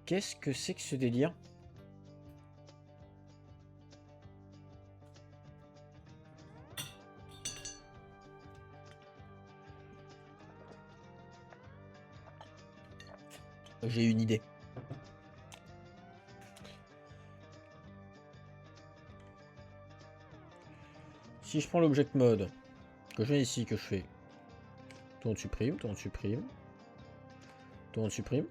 Qu'est-ce que c'est que ce délire? J'ai une idée. Si je prends l'object mode, que je viens ici, que je fais tourne supprime, tourne supprime, tourne supprime.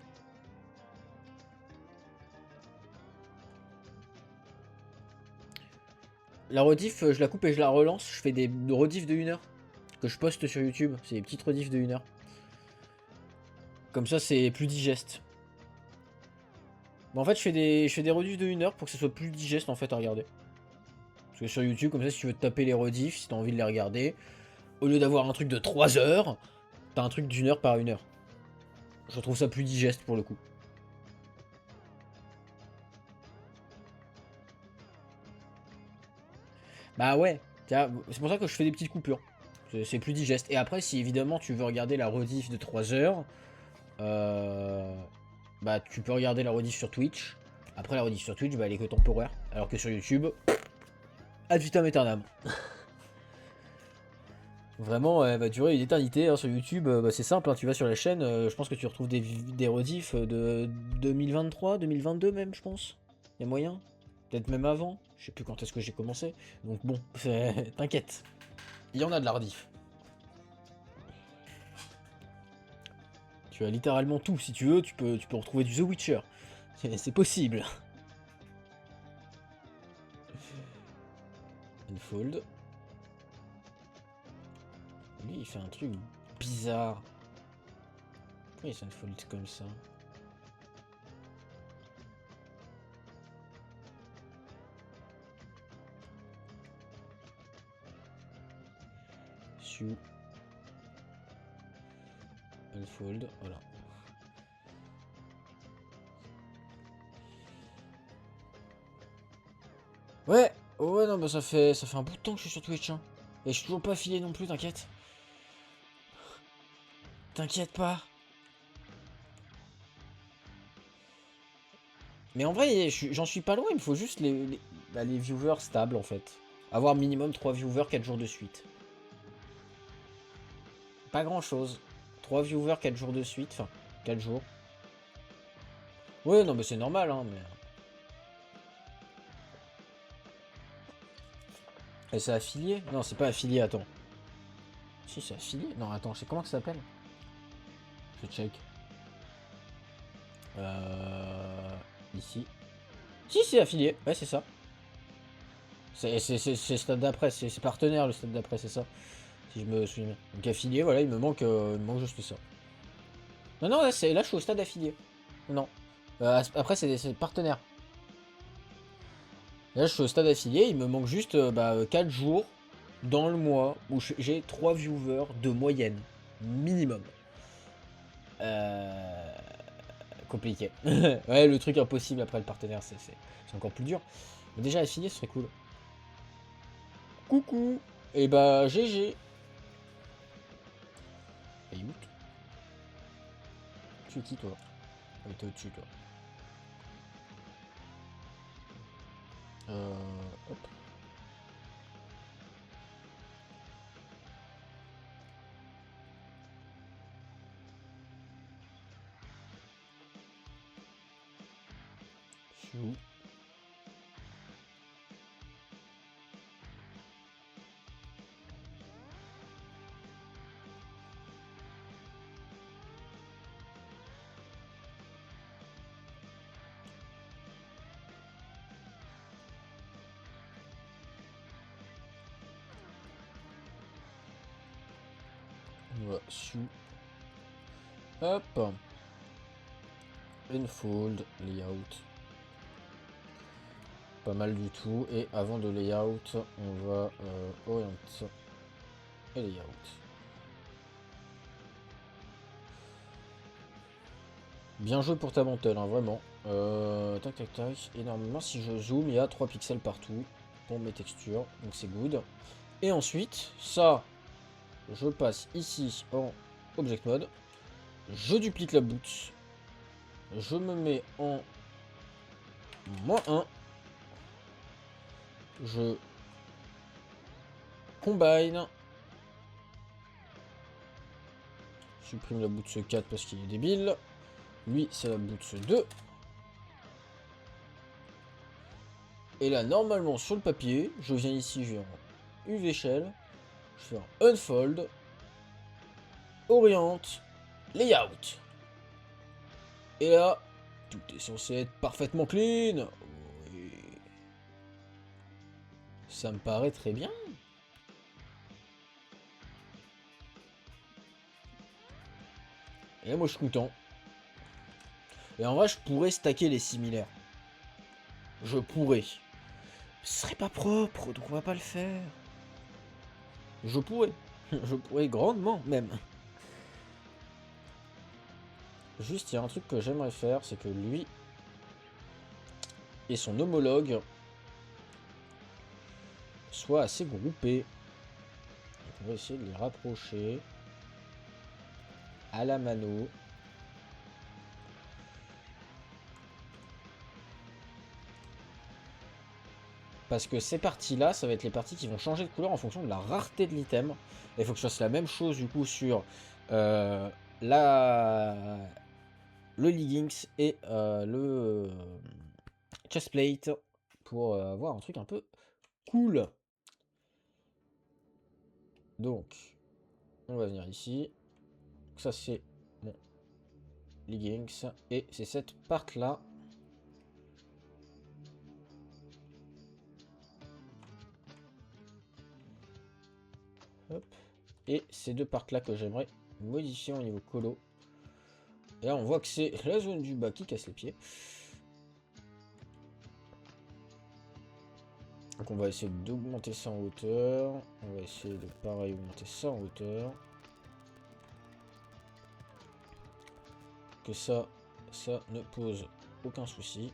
La rediff, je la coupe et je la relance. Je fais des rediffs de 1 heure que je poste sur YouTube. C'est des petites rediffs de 1 heure. Comme ça, c'est plus digeste. Bon, en fait, je fais des rediffs de 1 heure pour que ce soit plus digeste en fait à regarder. Parce que sur YouTube, comme ça, si tu veux te taper les rediffs, si t'as envie de les regarder, au lieu d'avoir un truc de 3 heures, t'as un truc d'1 heure par 1 heure. Je trouve ça plus digeste pour le coup. Bah ouais, c'est pour ça que je fais des petites coupures. C'est plus digeste. Et après, si évidemment tu veux regarder la rediff de 3 heures, bah tu peux regarder la rediff sur Twitch. Après la rediff sur Twitch, bah elle est que temporaire. Alors que sur YouTube, ad vitam aeternam. Vraiment, elle va durer une éternité hein, sur YouTube. Bah, c'est simple, hein, tu vas sur la chaîne, je pense que tu retrouves des rediffs de 2023, 2022 même, je pense. Il y a moyen. Peut-être même avant. Je sais plus quand est-ce que j'ai commencé. Donc bon, t'inquiète. Il y en a de la rediff. Tu as littéralement tout. Si tu veux, tu peux retrouver du The Witcher. C'est possible. Unfold. Lui, il fait un truc bizarre. Pourquoi il s'unfold comme ça? Sue. Unfold, voilà. Ouais, ouais, non, bah ça fait un bout de temps que je suis sur Twitch, hein. Et je suis toujours pas affilié non plus, t'inquiète. T'inquiète pas. Mais en vrai, j'en suis pas loin, il me faut juste les viewers stables en fait. Avoir minimum 3 viewers 4 jours de suite. Pas grand chose. 3 viewers 4 jours de suite, enfin 4 jours. Ouais, non, mais c'est normal, hein, mais. Et c'est affilié? Non, c'est pas affilié, attends. Si, c'est affilié? Non, attends, c'est comment que ça s'appelle? Je check. Ici. Si, c'est affilié. Ouais, c'est ça. C'est stade d'après, c'est partenaire le stade d'après, c'est ça. Si je me souviens bien. Donc affilié, voilà, il me manque juste ça. Non, non, là, je suis au stade affilié. Non. Après, c'est partenaire. Là, je suis au stade affilié, il me manque juste 4 jours dans le mois où j'ai 3 viewers de moyenne. Minimum. Compliqué. Ouais, le truc impossible après le partenaire, c'est encore plus dur. Mais déjà, affilié, ce serait cool. Coucou. Et bah, GG. Et où tu es qui, toi? Ah, t'es au-dessus, toi. Hop. Je suis où? Voilà, sous. Hop. Unfold, layout. Pas mal du tout. Et avant de layout, on va orient et layout. Bien joué pour ta mantel, hein, vraiment. Tac tac tac. Et normalement, si je zoome, il y a 3 pixels partout pour mes textures. Donc c'est good. Et ensuite, ça, je passe ici en Object Mode. Je duplique la boot. Je me mets en -1. Je combine. Supprime la boots 4 parce qu'il est débile. Lui, c'est la boots 2. Et là, normalement, sur le papier, je viens ici, je vais en UV Shell. Je fais un Unfold. Oriente. Layout. Et là, tout est censé être parfaitement clean. Oui. Ça me paraît très bien. Et là, moi, je suis content. Et en vrai, je pourrais stacker les similaires. Je pourrais. Ce serait pas propre, donc on va pas le faire. Je pourrais. Je pourrais grandement, même. Juste, il y a un truc que j'aimerais faire, c'est que lui et son homologue soient assez groupés. Donc on va essayer de les rapprocher à la mano. Parce que ces parties-là, ça va être les parties qui vont changer de couleur en fonction de la rareté de l'item. Et il faut que je fasse la même chose du coup sur le leggings et le chestplate pour avoir un truc un peu cool. Donc, on va venir ici. Ça, c'est mon leggings. Et c'est cette part-là. Hop. Et ces deux parts-là que j'aimerais modifier au niveau colo. Et là, on voit que c'est la zone du bas qui casse les pieds. Donc on va essayer d'augmenter ça en hauteur. On va essayer de pareil augmenter ça en hauteur. Que ça ne pose aucun souci.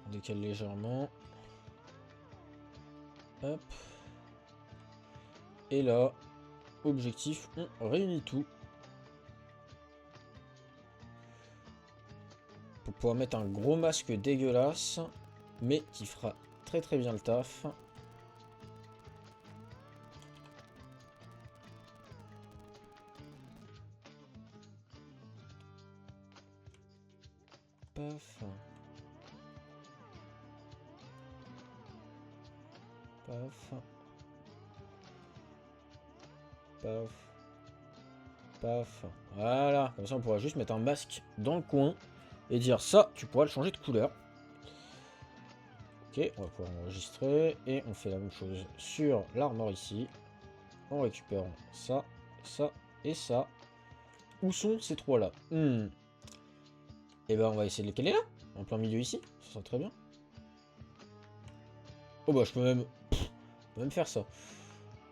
On décale légèrement. Hop. Et là, objectif, on réunit tout. Pour pouvoir mettre un gros masque dégueulasse, mais qui fera très très bien le taf. Paf. Paf. Paf. Paf. Voilà, comme ça on pourra juste mettre un masque dans le coin et dire ça, tu pourras le changer de couleur. Ok, on va pouvoir enregistrer et on fait la même chose sur l'armor ici. En récupérant ça, ça et ça. Où sont ces trois là? Et ben on va essayer de les caler là, en plein milieu ici, ça sera très bien. Oh bah je peux même faire ça.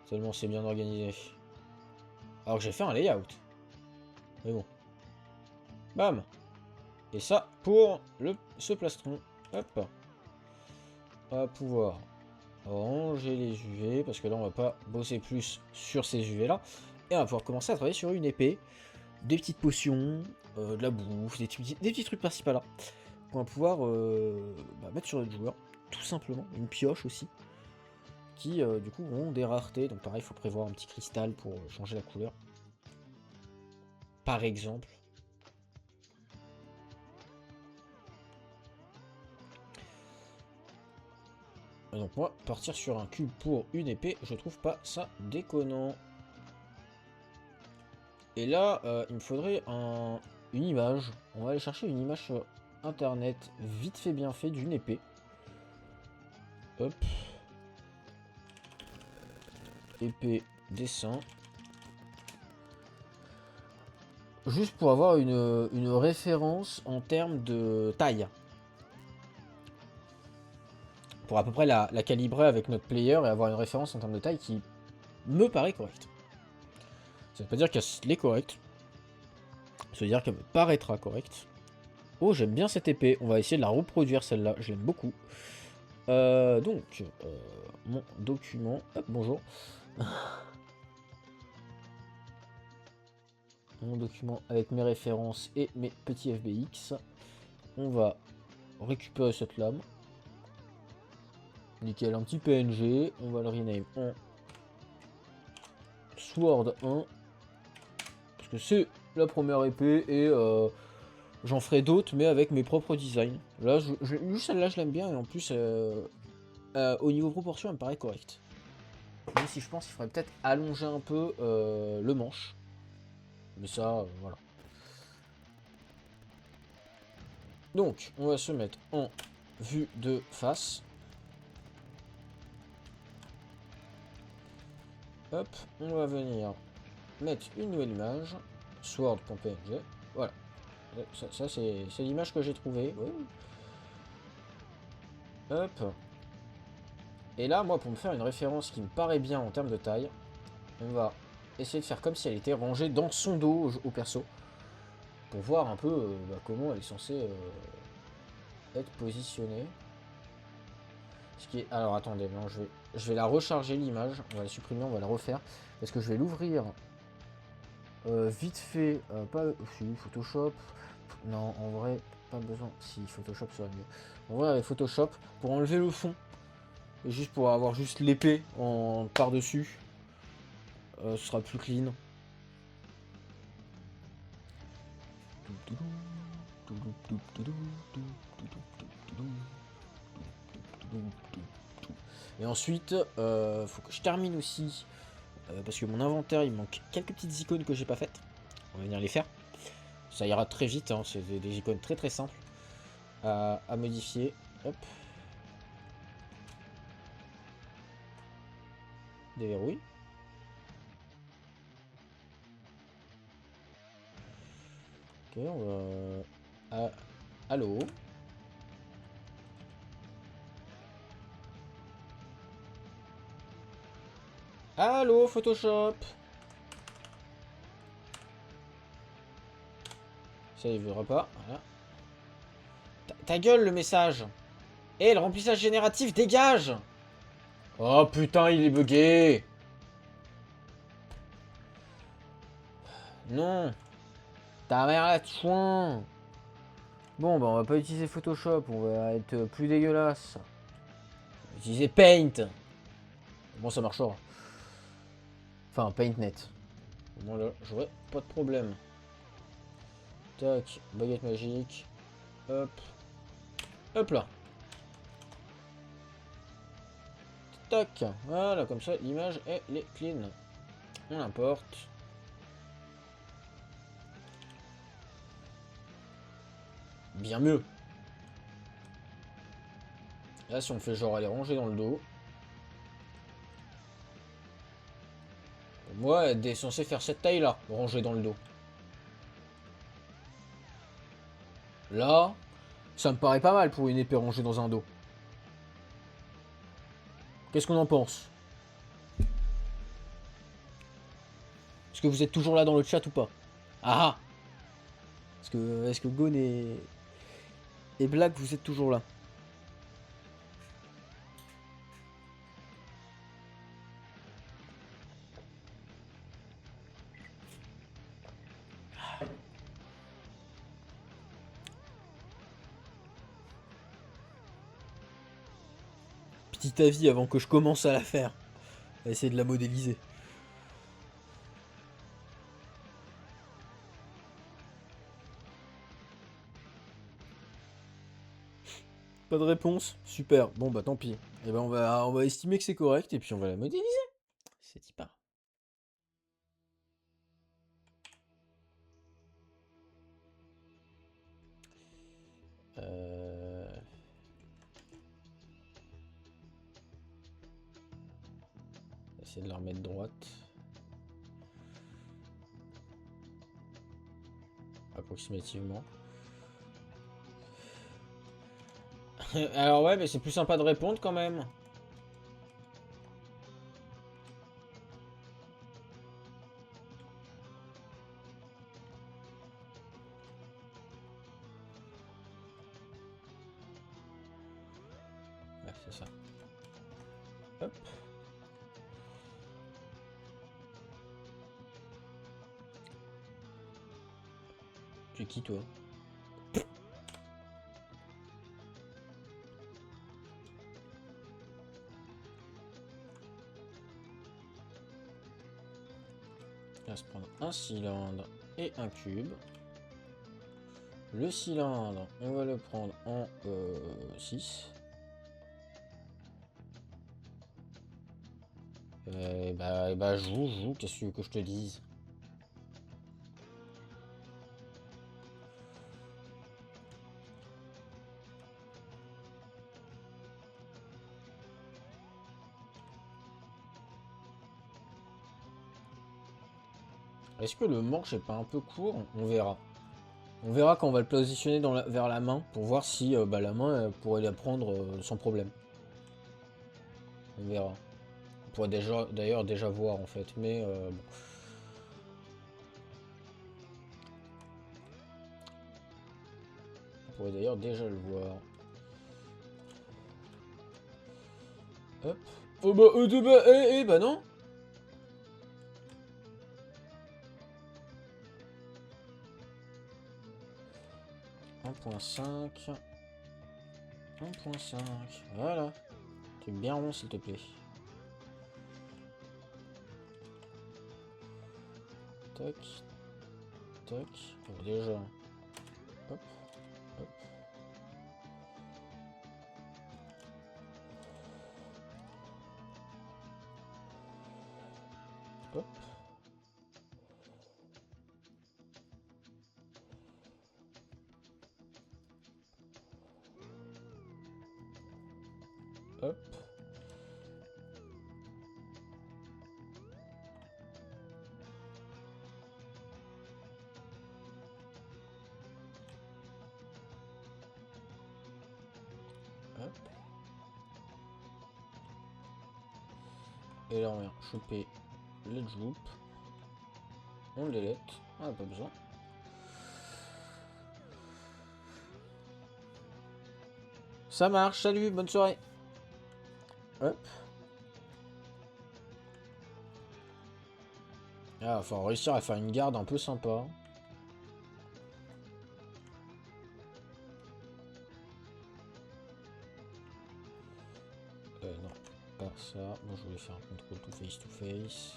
Tellement c'est bien organisé. Alors que j'ai fait un layout. Mais bon. Bam. Et ça pour ce plastron. Hop. On va pouvoir ranger les UV. Parce que là on va pas bosser plus sur ces UV là. Et on va pouvoir commencer à travailler sur une épée. Des petites potions. De la bouffe. Des petits trucs par-ci par-là. Qu'on va pouvoir mettre sur notre joueur. Tout simplement. Une pioche aussi. Qui du coup ont des raretés. Donc pareil, il faut prévoir un petit cristal pour changer la couleur. Par exemple. Et donc moi, partir sur un cube pour une épée, je trouve pas ça déconnant. Et là, il me faudrait une image. On va aller chercher une image sur internet, vite fait bien fait, d'une épée. Hop. Épée, dessin. Juste pour avoir une référence en termes de taille. Pour à peu près la calibrer avec notre player et avoir une référence en termes de taille qui me paraît correcte. Ça veut pas dire qu'elle est correcte. Ça veut dire qu'elle me paraîtra correcte. Oh, j'aime bien cette épée. On va essayer de la reproduire celle-là. Je l'aime beaucoup. Donc, mon document. Hop, bonjour. Mon document avec mes références et mes petits FBX. On va récupérer cette lame. Nickel, un petit PNG. On va le rename en Sword 1. Parce que c'est la première épée et j'en ferai d'autres, mais avec mes propres designs. Là, juste celle-là, je l'aime bien et en plus, au niveau proportion, elle me paraît correcte. Même si je pense qu'il faudrait peut-être allonger un peu le manche. Mais ça, voilà. Donc, on va se mettre en vue de face. Hop, on va venir mettre une nouvelle image. Sword.png. Voilà. Ça c'est l'image que j'ai trouvée. Ouais. Hop. Et là, moi, pour me faire une référence qui me paraît bien en termes de taille, on va essayer de faire comme si elle était rangée dans son dos au perso. Pour voir un peu comment elle est censée être positionnée. Ce qui est... Alors attendez, non, je vais la recharger l'image. On va la supprimer, on va la refaire. Parce que je vais l'ouvrir vite fait. Pas si, Photoshop. Non, en vrai, pas besoin. Si, Photoshop serait mieux. En vrai, avec Photoshop, pour enlever le fond. Et juste pour avoir juste l'épée en par-dessus. Ce sera plus clean. Et ensuite, faut que je termine aussi, parce que mon inventaire, il manque quelques petites icônes que j'ai pas faites. On va venir les faire. Ça ira très vite, hein, c'est des icônes très très simples à modifier. Hop. Déverrouille. Ok, on va... Allô. Allô, Photoshop. Ça, il verra pas. Voilà. Ta gueule, le message. Eh, le remplissage génératif, dégage. Oh putain, il est bugué. Non. Ta mère la chouin. Bon, bah on va pas utiliser Photoshop, on va être plus dégueulasse. On va utiliser Paint. Bon, ça marchera. Enfin, PaintNet. Au moins là, j'aurai pas de problème. Tac, baguette magique. Hop. Hop là. Tac. Voilà, comme ça, l'image, elle est clean. On importe. Bien mieux. Là, si on fait genre, elle est rangée dans le dos. Moi, elle est censée faire cette taille-là, rangée dans le dos. Là, ça me paraît pas mal pour une épée rangée dans un dos. Qu'est-ce qu'on en pense? Est-ce que vous êtes toujours là dans le chat ou pas? Ah ah. Est-ce que Gon et Black, vous êtes toujours là? Petit avis avant que je commence à la faire. À essayer de la modéliser. Pas de réponse? Super. Bon bah tant pis. Et ben on va estimer que c'est correct et puis on va la modéliser. C'est y part. Essayer de la remettre droite. Approximativement. Alors ouais, mais c'est plus sympa de répondre quand même. c'est ça. Hop. Tu es qui toi? On va se prendre un cylindre et un cube. Le cylindre, on va le prendre en 6. Bah joue, qu'est-ce que tu veux que je te dise? Est-ce que le manche est pas un peu court? On verra. On verra quand on va le positionner vers la main pour voir si la main pourrait la prendre sans problème. On verra. On pourrait d'ailleurs déjà voir en fait, mais bon. On pourrait d'ailleurs déjà le voir. Hop. Oh bah non. 1.5. 1.5. Voilà. Tu es bien rond s'il te plaît. Tac. Tac. Déjà. Hop. Hop. Hop. Hop. Hop. Et là on vient choper le loop. On le delete. On n'a pas besoin. Ça marche, salut, bonne soirée. Hop. Ah, faut réussir à faire une garde un peu sympa. Non, pas ça. Moi, je voulais faire un contrôle to face to face.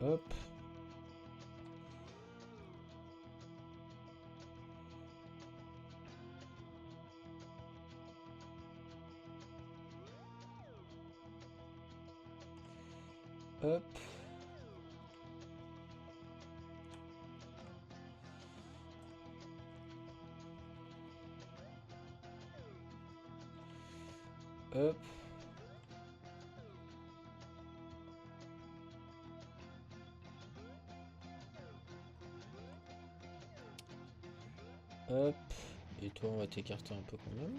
Hop. Hop. Hop. Hop. Et toi, on va t'écarter un peu quand même.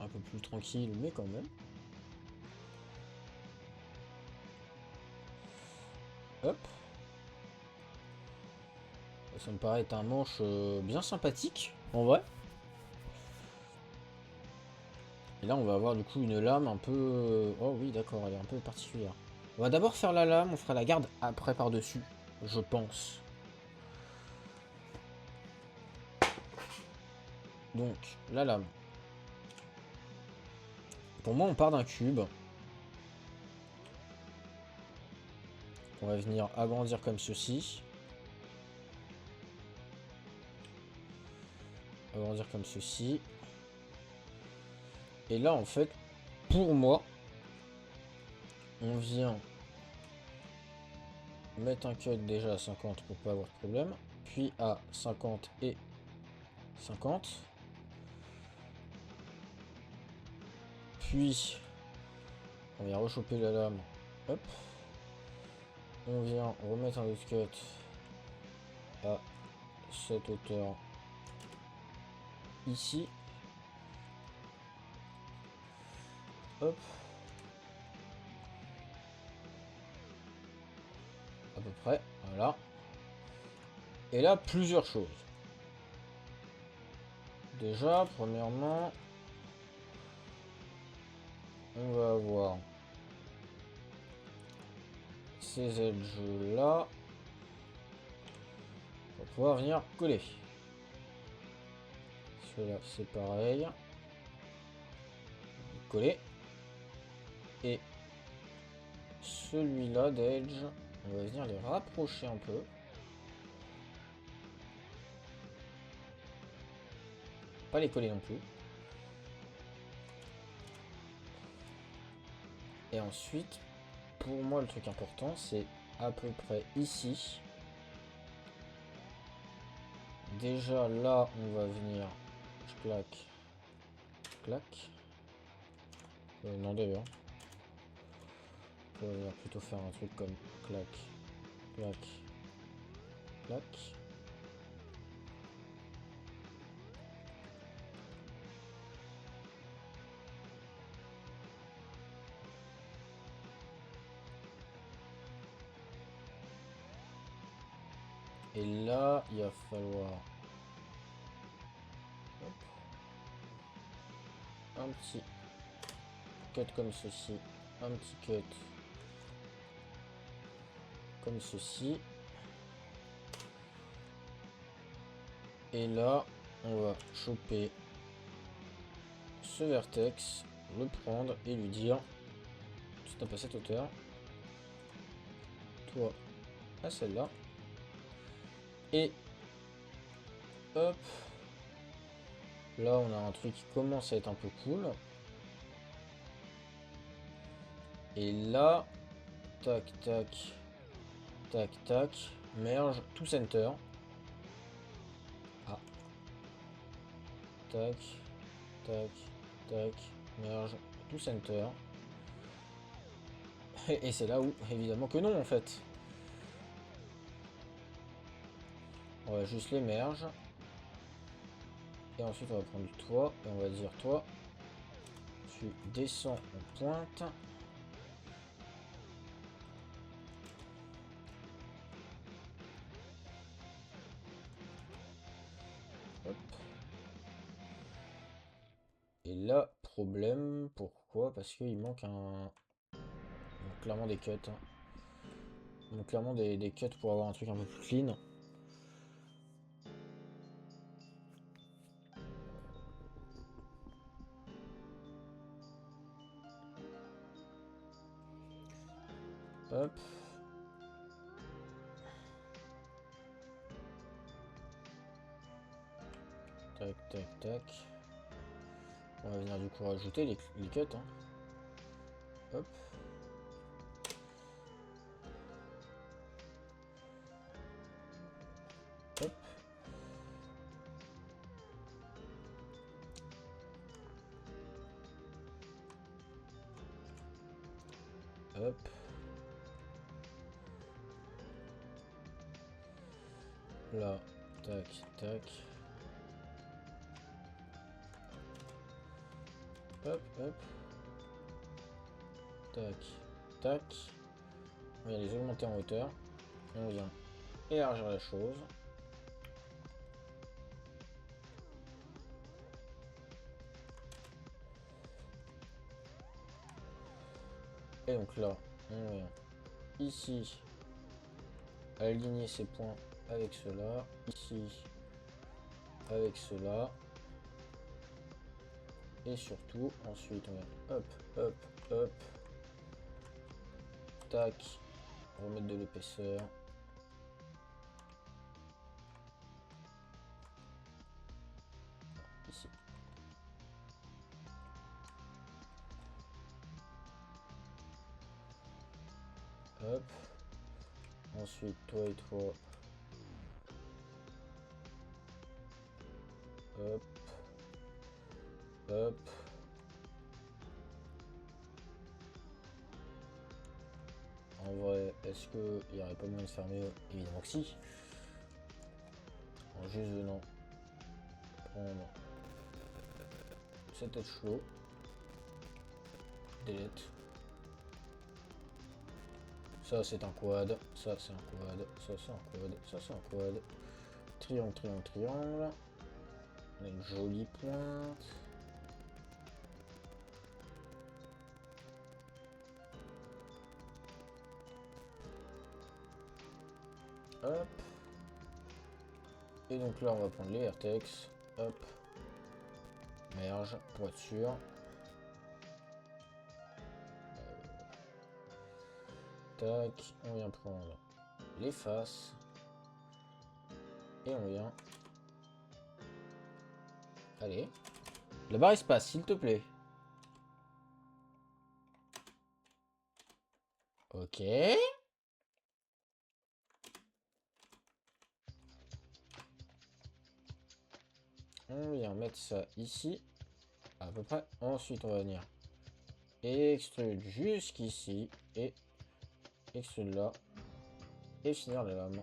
Un peu plus tranquille, mais quand même. Hop. Ça me paraît être un manche bien sympathique, en vrai. Et là, on va avoir du coup une lame un peu... Oh oui, d'accord, elle est un peu particulière. On va d'abord faire la lame, on fera la garde après par-dessus, je pense. Donc, la lame. Pour moi, on part d'un cube. On va venir agrandir comme ceci. Agrandir comme ceci. Et là, en fait, pour moi, on vient mettre un cut déjà à 50 pour pas avoir de problème. Puis à 50 et 50. Puis, on vient rechoper la lame. Hop. On vient remettre un autre cut à cette hauteur ici. Hop. peu près, voilà. Et là, plusieurs choses. Déjà, premièrement, on va avoir ces edges là. On va pouvoir venir coller. Cela c'est pareil. Coller. Et celui-là d'edge, on va venir les rapprocher un peu. Pas les coller non plus. Et ensuite, pour moi le truc important, c'est à peu près ici. Déjà là, on va venir, je claque, claque. Non d'ailleurs. On va venir plutôt faire un truc comme clac, clac, clac. Et là, il va falloir un petit cut comme ceci, un petit cut comme ceci. Et là, on va choper ce vertex, le prendre et lui dire, tu tapes à cette hauteur, toi à celle-là, et hop, là on a un truc qui commence à être un peu cool. Et là, tac, tac, tac, tac, merge, tout center. Ah. Tac, tac, tac, merge, tout center. Et c'est là où, évidemment que non, en fait. On va juste les merge. Et ensuite, on va prendre toi, et on va dire toi, tu descends en pointe. Hop. Et là, problème, pourquoi? Parce qu'il manque un... Il manque clairement des cuts. Il manque clairement des cuts pour avoir un truc un peu plus clean. Hop. Tac, tac, tac. On va venir du coup rajouter les cuts. Hein. Hop. Hop. Hop. Là, tac, tac. Hop, hop. Tac, tac. On vient les augmenter en hauteur. On vient élargir la chose. Et donc là, on vient ici aligner ces points avec cela. Ici avec cela. Et surtout, ensuite, on vient hop, hop, hop. Tac. Remettre de l'épaisseur. Ici. Hop. Ensuite, toi et toi. Hop. Hop. En vrai, est-ce qu'il n'y aurait pas moyen de faire mieux? Évidemment que si. En juste venant prendre cet edge flow. Delete. Ça c'est un quad, ça c'est un quad, ça c'est un quad, ça c'est un quad. Triangle, triangle, triangle. On a une jolie pointe. Hop. Et donc là on va prendre les vertex. Hop. Merge pour être sûr. Tac. On vient prendre les faces. Et on vient. Allez. La barre espace, s'il te plaît. Ok. On vient mettre ça ici. À peu près. Ensuite, on va venir extrude jusqu'ici. Et extrude là. Et finir la lame.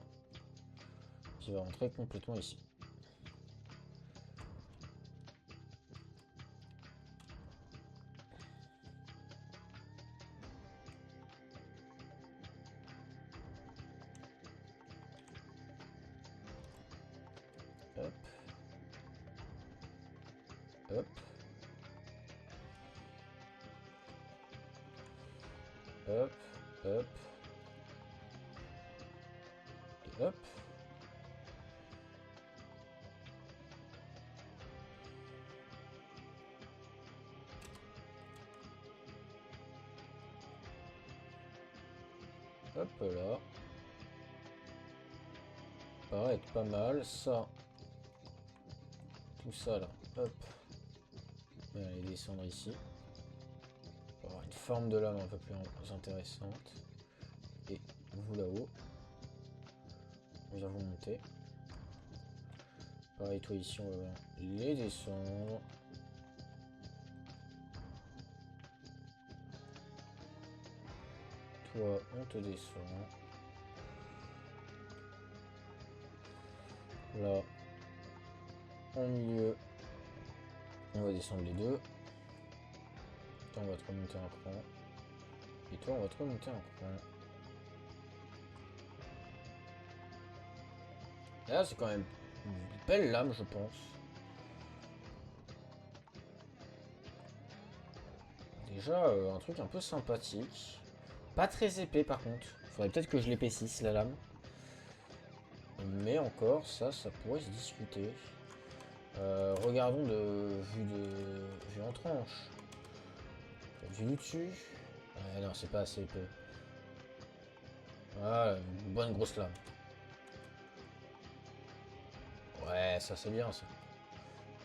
Qui va rentrer complètement ici. Hop. Hop. Hop. Hop. Et hop. Hop là. Paraît être pas mal. Ça. Tout ça là. Hop. On va aller descendre ici. Pour avoir une forme de lame un peu plus intéressante. Et vous là-haut. On vient vous monter. Pareil, toi ici, on va les descendre. Toi, on te descend. Là, en milieu, on va descendre les deux. Toi, on va te remonter un cran. Et toi, on va te remonter un cran. Et là, c'est quand même une belle lame, je pense. Déjà, un truc un peu sympathique. Pas très épais, par contre. Faudrait peut-être que je l'épaississe, la lame. Mais encore, ça pourrait se discuter. Regardons de vue en tranche. Vue du dessus. Non, c'est pas assez épais. Voilà, une bonne grosse lame. Ouais, ça c'est bien ça.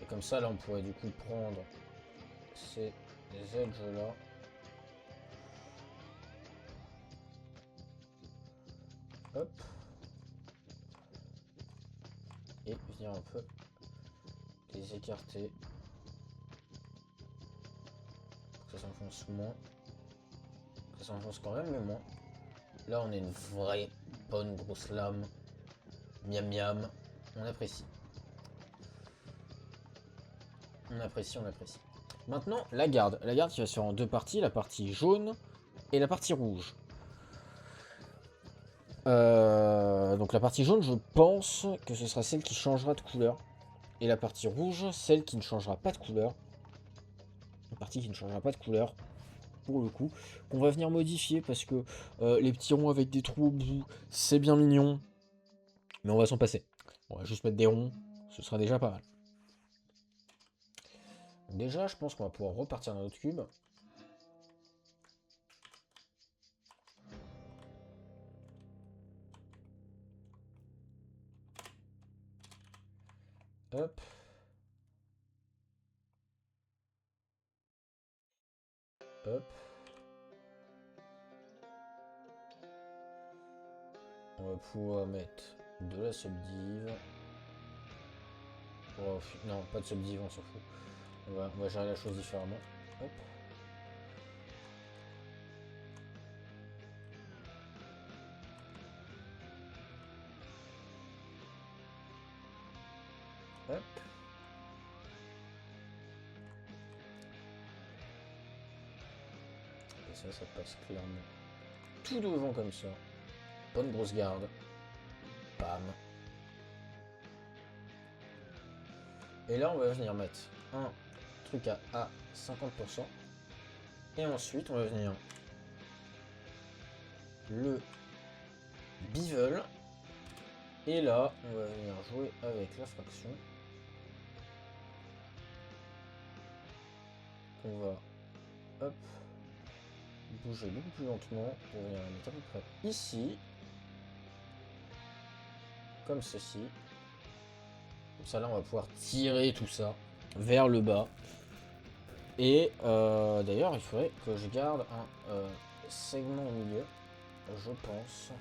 Et comme ça, là, on pourrait du coup prendre ces edges là. Hop. Et venir un peu les écarter. Pour que ça s'enfonce moins. Ça s'enfonce quand même, mais moins. Là, on a une vraie bonne grosse lame. Miam miam. On apprécie. On apprécie, on apprécie. Maintenant, la garde. La garde qui va se faire en deux parties. La partie jaune et la partie rouge. Donc la partie jaune, je pense que ce sera celle qui changera de couleur. Et la partie rouge, celle qui ne changera pas de couleur. Une partie qui ne changera pas de couleur, pour le coup. Qu'on va venir modifier parce que les petits ronds avec des trous au bout, c'est bien mignon. Mais on va s'en passer. On va juste mettre des ronds, ce sera déjà pas mal. Déjà, je pense qu'on va pouvoir repartir dans notre cube. Hop. Hop. On va pouvoir mettre de la subdiv. Oh, non, pas de subdiv, on s'en fout. On va gérer la chose différemment. Hop. Hop. Et ça passe clairement. tout devant comme ça. Bonne grosse garde. Bam. Et là, on va venir mettre un truc à 50%. Et ensuite, on va venir le bevel. Et là, on va venir jouer avec la fraction. On va, hop, bouger beaucoup plus lentement pour venir la mettre à peu près ici. Comme ceci. Comme ça, là, on va pouvoir tirer tout ça vers le bas. Et d'ailleurs, il faudrait que je garde un segment au milieu, je pense.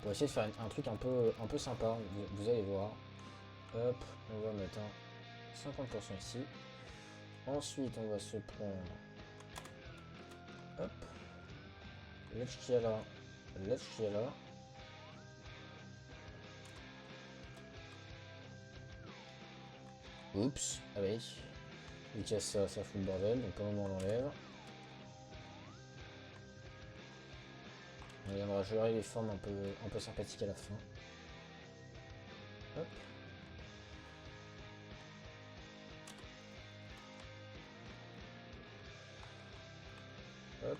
Pour essayer de faire un truc un peu sympa, vous allez voir. Hop, on va mettre un 50% ici. Ensuite, on va se prendre... Hop. L'Eschkiala. L'Eschkiala. Oups, ah oui. Il casse ça, ça fout le bordel, donc à un moment on l'enlève. On viendra gérer les formes un peu sympathiques à la fin. Hop. Hop.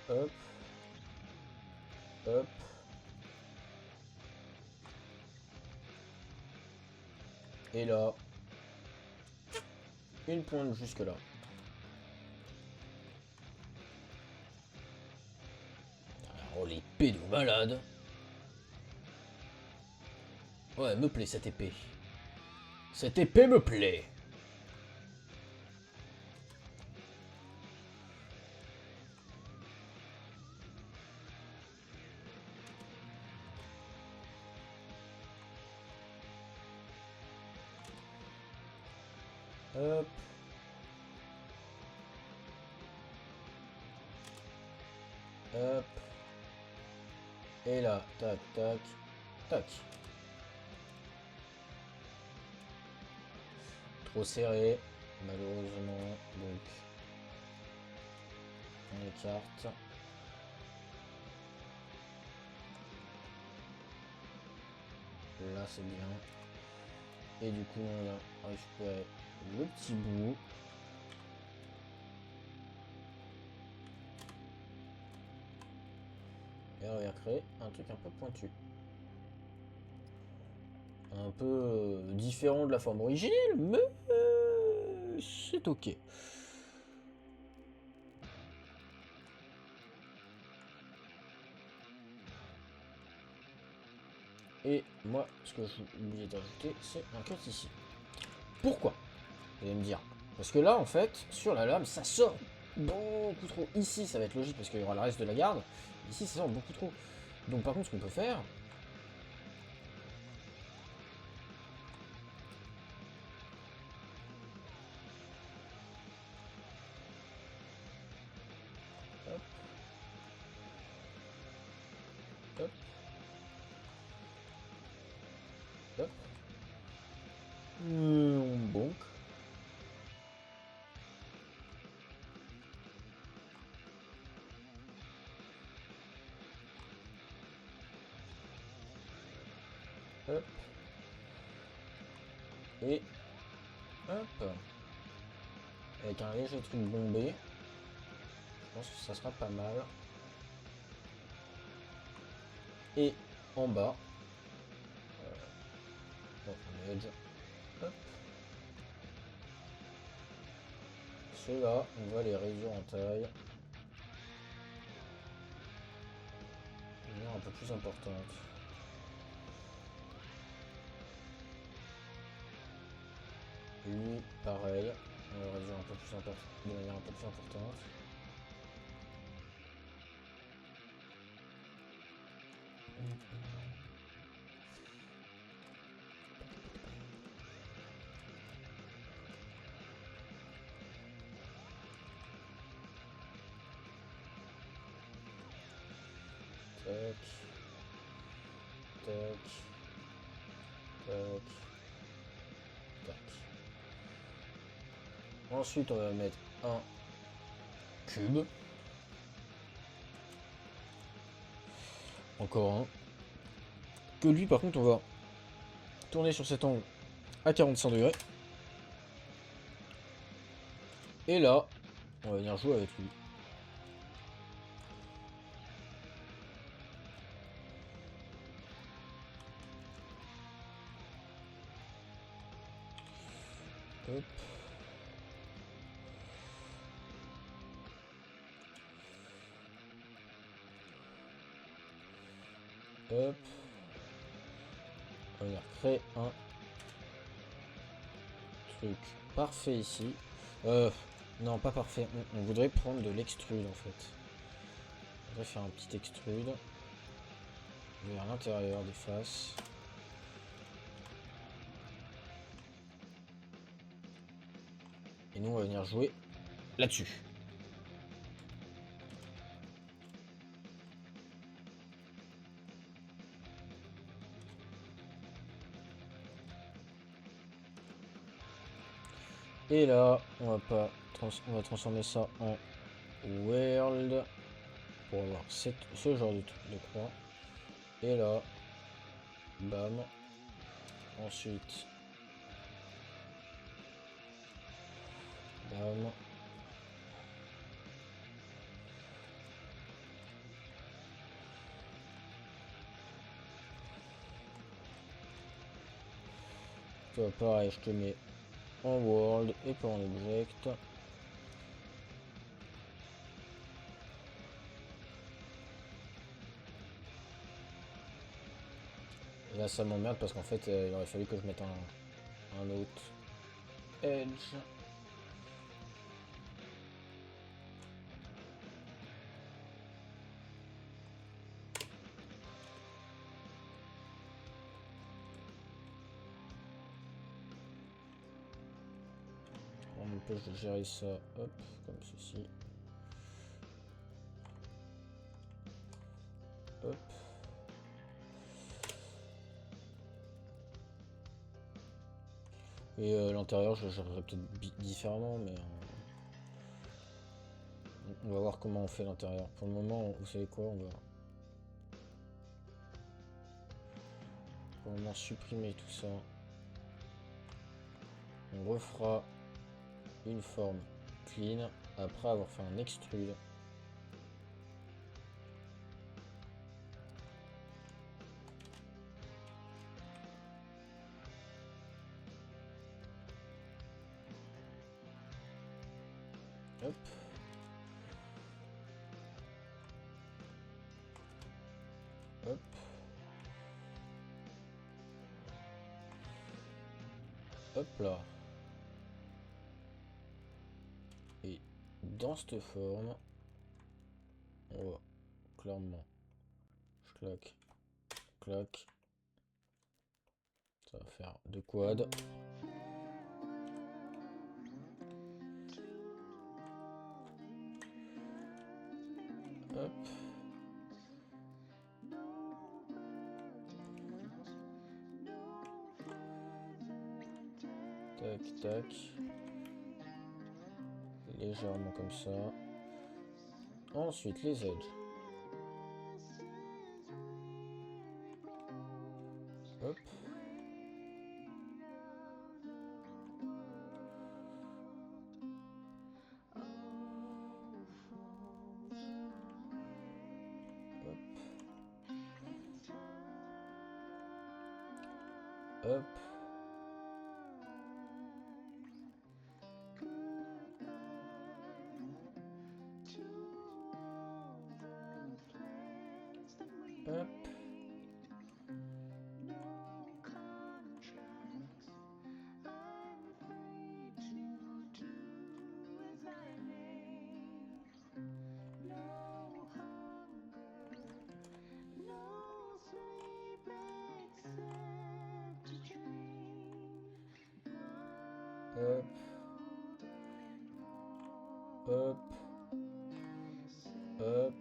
Hop. Hop. Et là, une pointe jusque là. Oh les pédos malades. Ouais, me plaît cette épée. Cette épée me plaît. Hop. Hop. Et là, tac, tac, tac. Trop serré, malheureusement, donc on écarte. Là c'est bien. Et du coup on va récupérer le petit bout. Et on va créer un truc un peu pointu. Un peu différent de la forme originelle, mais c'est ok. Et moi, ce que j'ai oublié d'ajouter, c'est un cut ici. Pourquoi? Vous allez me dire. Parce que là, en fait, sur la lame, ça sort beaucoup trop. Ici, ça va être logique parce qu'il y aura le reste de la garde. Ici, ça sort beaucoup trop. Donc par contre, ce qu'on peut faire... Hop. Hop. Hop. On bonk. Hop. Et... Hop. Avec un léger truc bombé. Je pense que ça sera pas mal. Et en bas... donc on edge. Hop. Ceux-là, on va les réduire en taille. De manière un peu plus importante. Lui, pareil. On va le réduire un peu plus de manière un peu plus importante. Tac. Tac. Tac. Ensuite, on va mettre un cube. Encore un. Que lui, par contre, on va tourner sur cet angle à 45 degrés. Et là, on va venir jouer avec lui. Hop. Hop. On va venir créer un truc parfait ici. Non, pas parfait. On voudrait prendre de l'extrude en fait. On voudrait faire un petit extrude vers l'intérieur des faces. Et nous, on va venir jouer là-dessus. Et là, on va transformer ça en world pour avoir ce genre de croix. Et là, bam. Ensuite, bam. Toi, pareil, je te mets en world et pas en object. Et là, ça m'emmerde parce qu'en fait, il aurait fallu que je mette un autre edge. On m'empêche de gérer ça, hop, comme ceci. Hop. Et l'intérieur, je le gérerai peut-être différemment, mais on va voir comment on fait l'intérieur. Pour le moment, vous savez quoi, on va pour le moment supprimer tout ça. On refera une forme clean après avoir fait un extrude. Hop. Hop. Hop là. Et dans cette forme, on va clairement, je claque, claque. Ça va faire 2 quads. Hop. Tac, tac. Légèrement comme ça. Ensuite, les edges. Hop. Hop. Hop. Hop. Hop. Hop.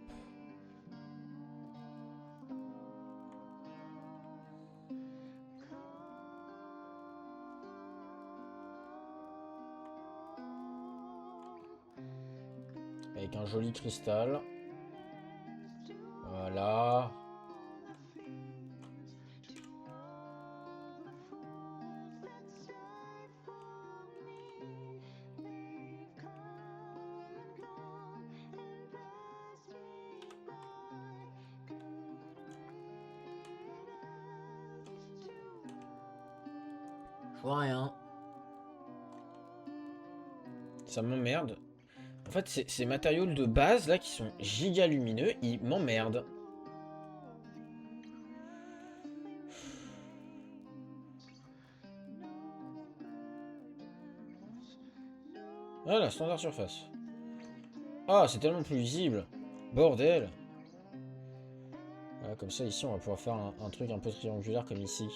Avec un joli cristal. Voilà. Je vois rien. Ça m'emmerde. En fait, ces matériaux de base là qui sont giga lumineux, ils m'emmerdent. Voilà, standard surface. Ah, c'est tellement plus visible. Bordel. Voilà, comme ça, ici, on va pouvoir faire un truc un peu triangulaire comme ici.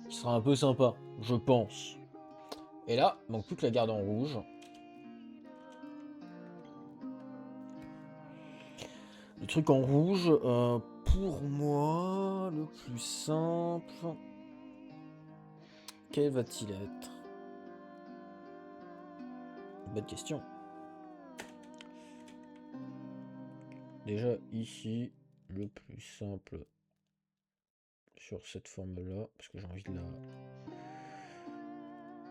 Qui sera un peu sympa, je pense. Et là, manque plus que la garde en rouge. Le truc en rouge, pour moi, le plus simple... Quel va-t-il être? Bonne question. Déjà, ici, le plus simple sur cette forme-là, parce que j'ai envie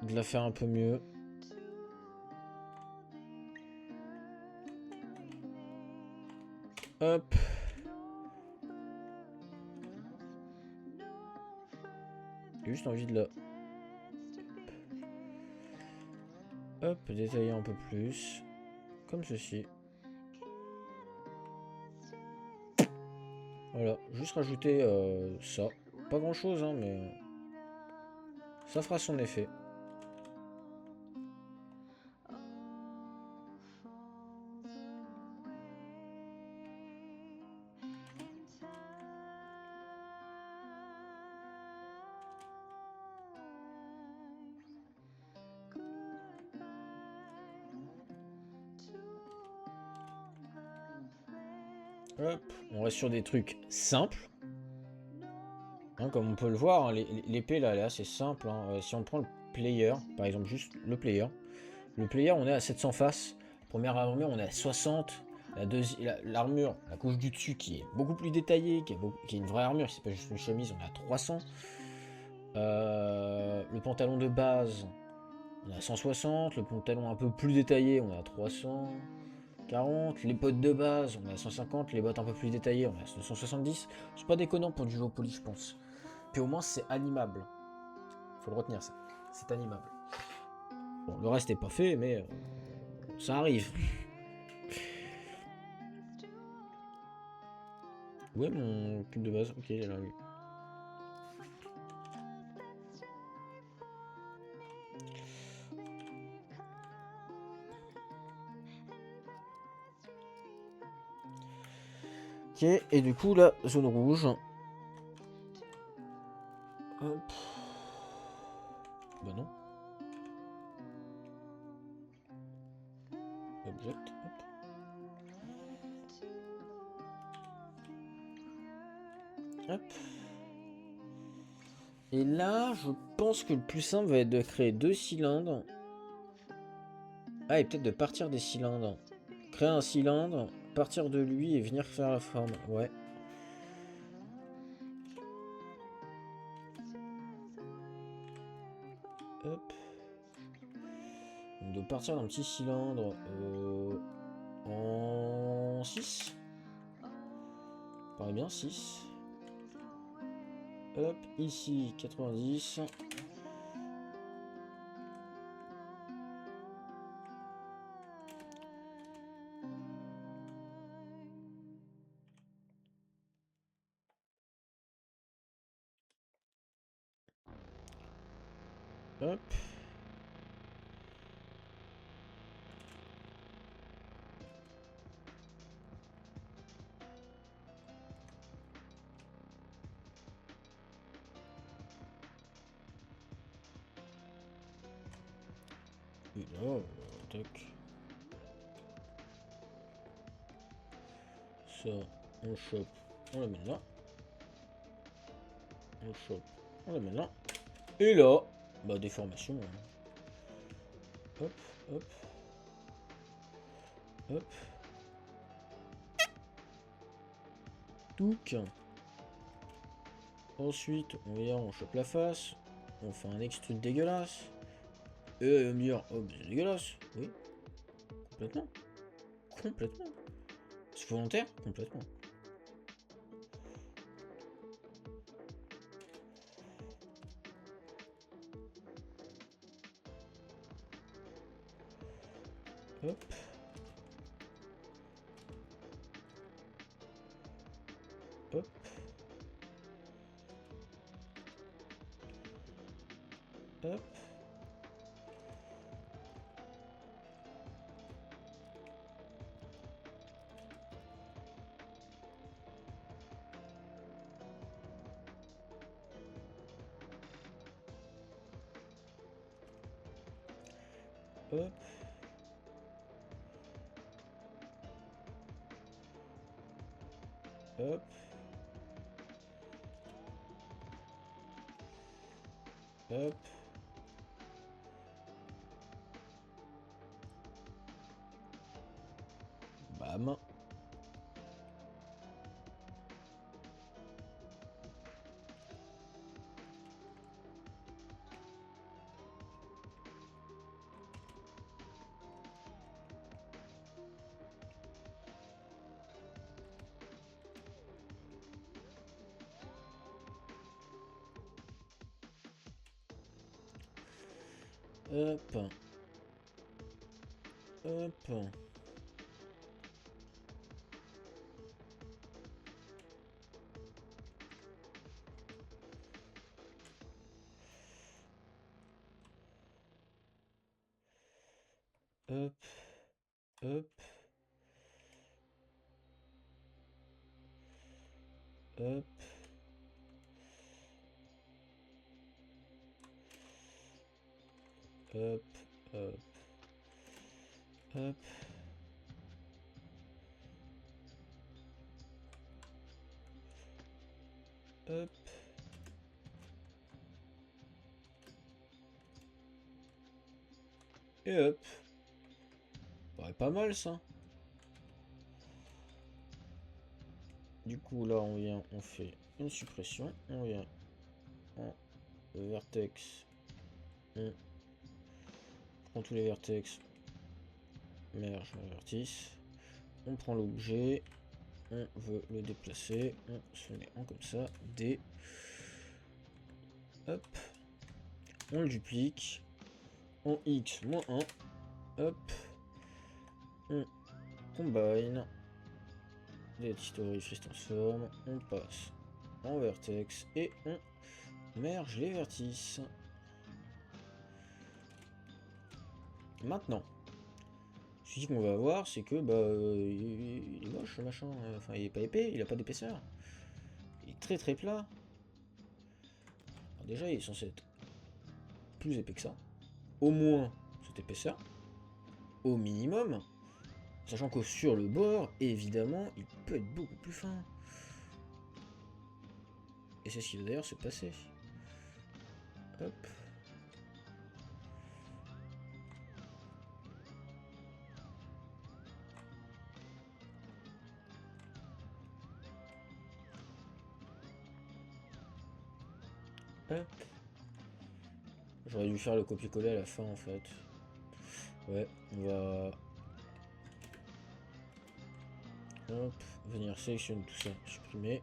de la faire un peu mieux. Hop. J'ai juste envie de la... Hop, détailler un peu plus. Comme ceci. Voilà, juste rajouter ça. Pas grand chose, hein, mais... ça fera son effet. Hop, on reste sur des trucs simples. Hein, comme on peut le voir, hein, l'épée là, elle est assez simple. Hein. Si on prend le player, par exemple, juste le player. Le player, on est à 700 faces. Première armure, on est à 60. L'armure, la couche du dessus qui est beaucoup plus détaillée, qui est une vraie armure, c'est pas juste une chemise, on est à 300. Le pantalon de base, on est à 160. Le pantalon un peu plus détaillé, on est à 340. Les bottes de base, on est à 150. Les bottes un peu plus détaillées, on est à 270. C'est pas déconnant pour du Geopoly, je pense. Puis au moins, c'est animable. Faut le retenir, ça. C'est animable. Bon, le reste est pas fait, mais ça arrive. Où est mon cube de base? Ok, il est là, oui. Ok, et du coup, la zone rouge. Hop. Bah non. Object, hop. Hop. Et là, je pense que le plus simple va être de créer 2 cylindres. Ah, et peut-être de partir des cylindres. Créer un cylindre, partir de lui et venir faire la forme. Ouais. Hop. Donc de partir d'un petit cylindre en 6. Paraît bien, 6. Hop, ici 90. Hop. Et là, tac. Ça, on chope, on la met là. On chope, on la met là. Et là, bah déformation. Hein. Hop, hop. Hop. Touc. Ensuite, on vient, on chope la face. On fait un extrude dégueulasse. Et elle va me dire, oh, c'est dégueulasse. Oui. Complètement. Complètement. C'est volontaire? Complètement. Hop. Hop. Hop. Hop. Hop. Hop. Bam. Hop. Hop. Hop. Hop. Hop. Hop. Hop. Hop. Hop. Et hop. Ouais, pas mal ça. Du coup là on vient, on fait une suppression. On vient en vertex. On prend tous les vertex. Merge le vertice. On prend l'objet. On veut le déplacer. On se met en comme ça. D. Hop. On le duplique. En X moins 1. Hop. On combine. Delete history, freeze transform. On passe en vertex. Et on merge les vertices. Maintenant. Ce qu'on va voir, c'est que bah, il est moche le machin. Enfin, il est pas épais, il a pas d'épaisseur. Il est très très plat. Alors déjà, il est censé être plus épais que ça. Au moins cette épaisseur. Au minimum. Sachant que sur le bord, évidemment, il peut être beaucoup plus fin. Et c'est ce qui va d'ailleurs se passer. Hop. Hop. J'aurais dû faire le copier-coller à la fin en fait. Ouais, on va... Hop, venir sélectionner tout ça, supprimer.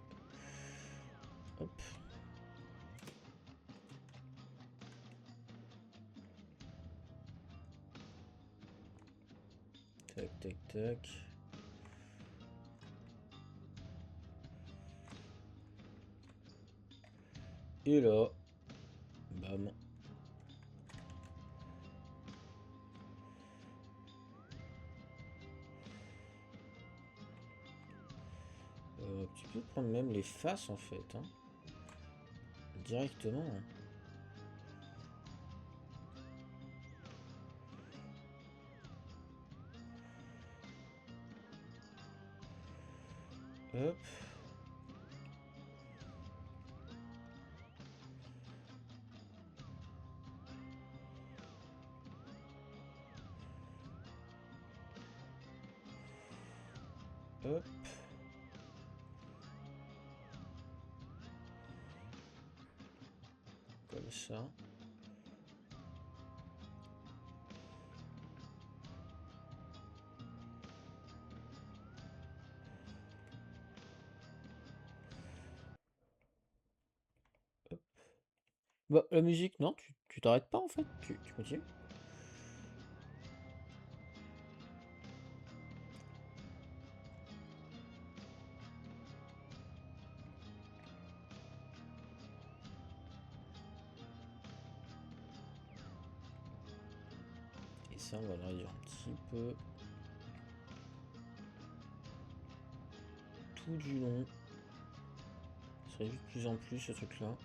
Hop. Tac, tac, tac. Et là, bam. Tu peux prendre même les faces en fait, hein. Directement. Hop. Hop. Comme ça. Hop. Bah, la musique, non, tu t'arrêtes pas en fait, tu continues. Et ça, on va le réduire un petit peu. Tout du long. Ça réduit de plus en plus ce truc là.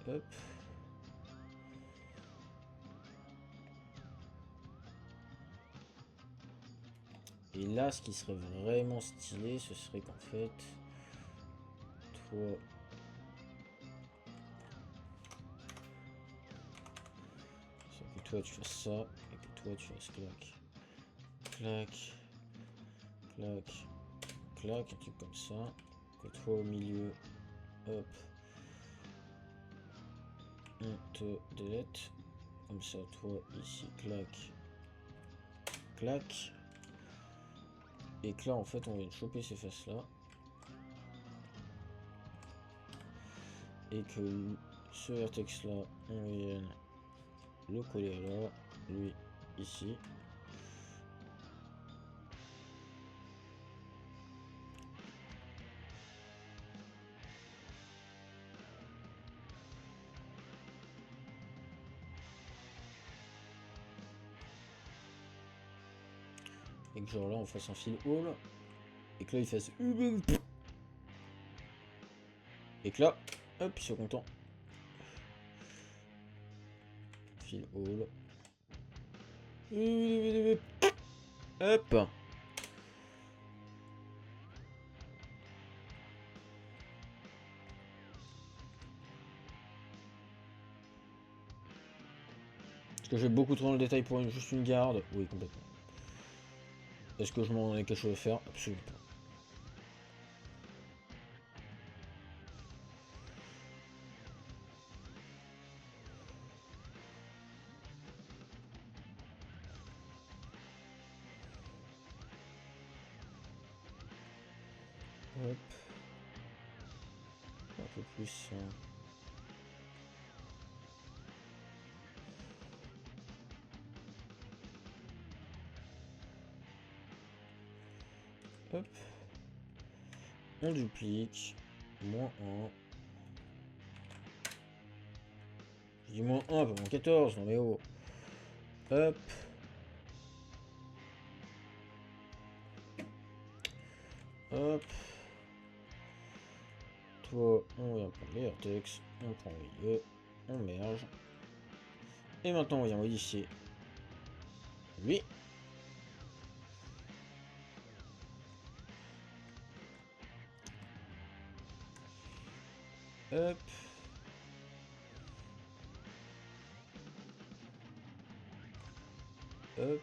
Hop. Et là, ce qui serait vraiment stylé, ce serait qu'en fait, toi, que toi tu fasses ça, et que toi tu fasses clac, clac, clac, clac, un truc comme ça, que toi au milieu, hop, on te delete, comme ça, toi ici, clac, clac, et que là en fait on vient de choper ces faces là, et que ce vertex là, on vient le coller là, lui ici. Et que genre là on fasse un fil haul, et que là il fasse et que là, hop, ils sont contents. Fil haul. Hop. Est-ce que j'ai beaucoup trop dans le détail pour juste une garde? Oui, complètement. Est-ce que je m'en ai quelque chose à faire? Absolument pas. Hop. Un peu plus. Hop. On duplique. Moins 1. Je dis moins 1, pas moins 14. Non mais oh. Hop. Hop. Toi, on vient prendre les vertex. On prend le milieu. On merge. Et maintenant, on vient modifier lui. Hop. Hop.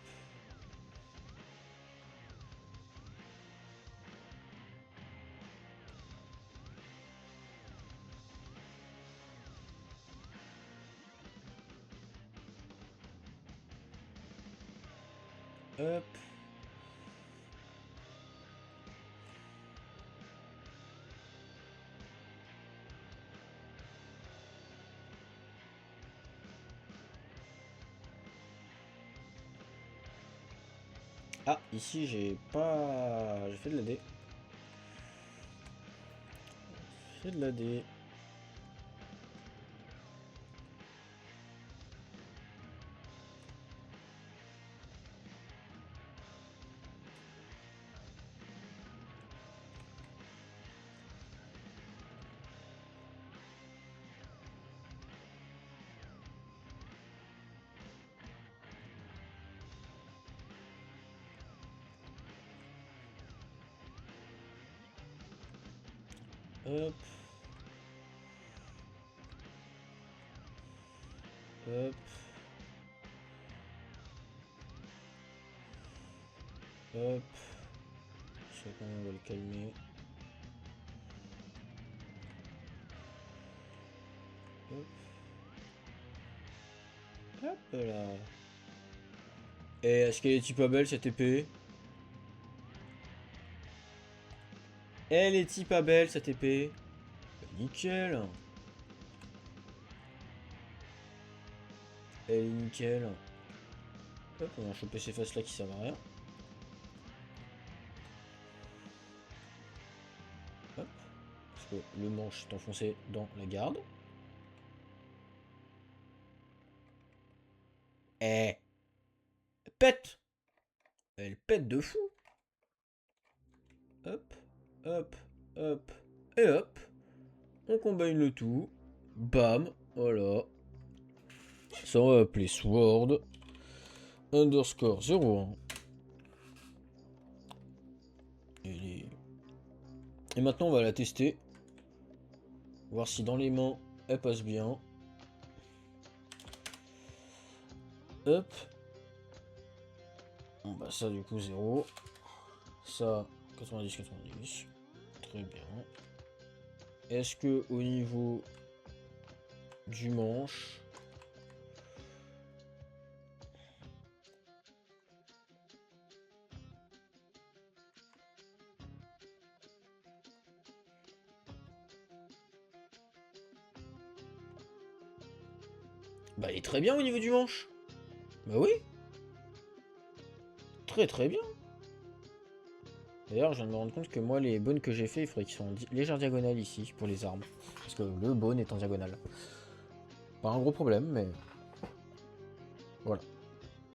Hop. Ah, ici, j'ai pas... J'ai fait de la D. J'ai fait de la D. Hop. Hop. Hop. Ça, quand même, on va le calmer. Hop. Hop là. Et est-ce qu'elle est pas belle cette épée? Elle est pas belle cette épée? Nickel. Elle est nickel. Hop, on va choper ces faces là qui servent à rien. Hop. Parce que le manche est enfoncé dans la garde. Eh, elle pète. Elle pète de fou. Hop, hop, hop, et hop. On combine le tout. Bam, voilà. Ça, on va appeler Sword. Underscore 01. Et maintenant, on va la tester. Voir si dans les mains, elle passe bien. Hop. Bon, bah ça, du coup, 0. Ça, 90-90. Très bien. Est-ce que au niveau du manche... Bah, il est très bien au niveau du manche. Bah oui. Très très bien. D'ailleurs, je viens de me rendre compte que moi, les bones que j'ai fait, il faudrait qu'ils soient en légère diagonale ici, pour les armes. Parce que le bone est en diagonale. Pas un gros problème, mais... Voilà.